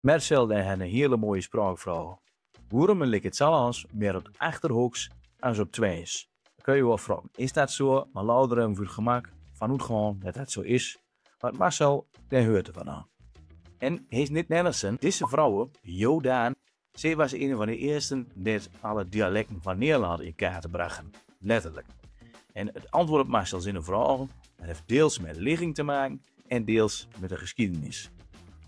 Marcel die had een hele mooie spraakvraag. Waarom ligt het zelfs meer op achterhoeks als op twees? Dan kun je wel vragen, is dat zo? Maar louter hem voor het gemak vanuit gewoon dat dat zo is. Maar Marcel, daar hoort er van aan. En hij is niet Nelson. Deze vrouw, Jodaan, zij was een van de eersten die alle dialecten van Nederland in kaart brachten. Letterlijk. En het antwoord op Marcel zijn vragen, dat heeft deels met ligging te maken en deels met de geschiedenis.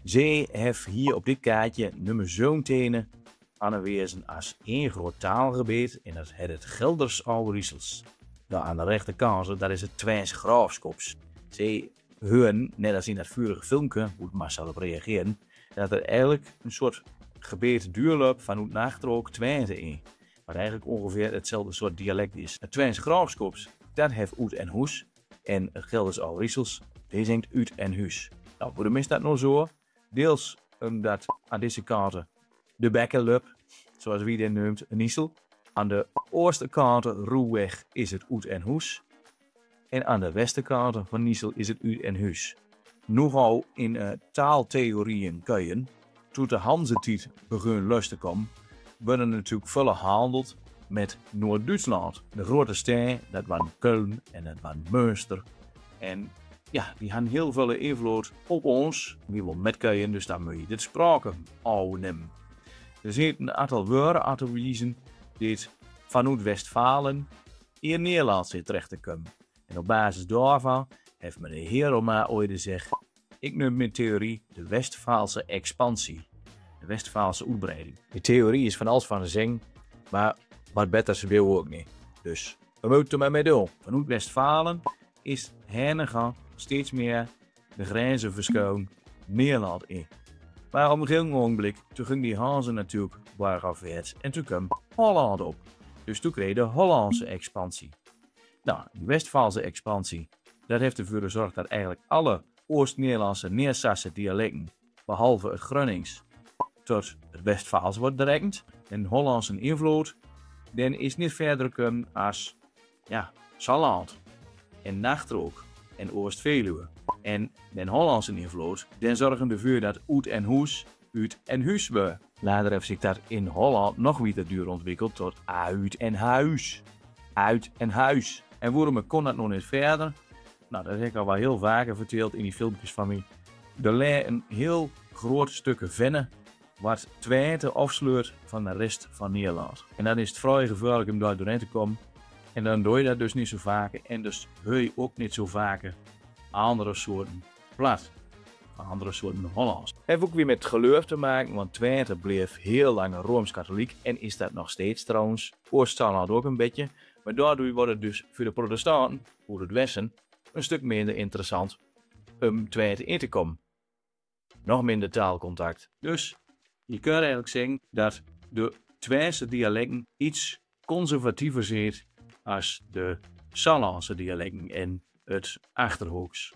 Zij heeft hier op dit kaartje nummer zo'n tenen aangewezen als één groot taalgebied en dat heet het Gelders Overijssels. Nou, aan de rechterkant, dat is het Twents Graafschops. Zij horen, net als in dat vorige filmpje, hoe Marcel op reageren, dat er eigenlijk een soort gebied duurloopt vanuit nachter ook Twente in. Wat eigenlijk ongeveer hetzelfde soort dialect is. Het Twents Graafschops, dat heeft uit en huis. En het Gelders Overijssels, die zingt uit en huis. Nou, waarom is dat nou zo? Deels omdat aan deze kaarten de bekkenlup, zoals wie die noemt, een Niesel. Aan de oosterkant Roeweg is het uit en huis. En aan de westerkant van Niesel is het uit en huis. Nogal in taaltheorieën kun toen de Hanzetijd begon los te komen, werden natuurlijk veel gehandeld met Noord-Duitsland. De grote steden, dat waren Köln en dat waren Münster. En ja, die hadden heel veel invloed op ons. Die wil metkeien, dus dan moet je dit spraken nemen. Er zitten een aantal woorden aan te wijzen die vanuit Westfalen in Nederland zit terecht te komen. En op basis daarvan heeft meneer Heroma ooit gezegd: ik noem mijn theorie de Westfaalse expansie. De Westfaalse uitbreiding. Die theorie is van alles van een zeng, maar wat beter ze wil ook niet. Dus we moeten er maar mee doen. Vanuit Westfalen is Hennegan steeds meer de grenzen verschoon Nederland in. Maar op een gegeven ogenblik, toen ging die Hanzen natuurlijk afwaarts en toen kwam Holland op. Dus toen kreeg je de Hollandse expansie. Nou, die Westfaalse expansie, dat heeft ervoor gezorgd dat eigenlijk alle Oost-Nederlandse Neersasse dialecten, behalve het Gronings, tot het Westfaals wordt berekend. En Hollandse invloed, dan is niet verder gekomen als, ja, Salland en Nachtrook en Oost-Veluwe. En de Hollandse invloed, dan zorgen ervoor dat uit en huis we. Later heeft zich dat in Holland nog weer duur ontwikkeld tot uit en huis. Uit en huis. En waarom kon dat nog niet verder? Nou, dat heb ik al wel heel vaker verteld in die filmpjes van mij. Er ligt een heel groot stukje vennen wat Twente afsleurt van de rest van Nederland. En dan is het vrij gevaarlijk om daar doorheen te komen. En dan doe je dat dus niet zo vaak. En dus hoor je ook niet zo vaak andere soorten plat. Andere soorten Hollands. Heeft ook weer met geloof te maken, want Twente bleef heel lang Rooms-Katholiek. En is dat nog steeds trouwens. Oost-Salland ook een beetje. Maar daardoor wordt het dus voor de protestanten, voor het Westen, een stuk minder interessant om Twente in te komen. Nog minder taalcontact. Dus je kunt eigenlijk zeggen dat de Twentse dialecten iets conservatiever zijn als de Sallandse dialecten en het Achterhoeks.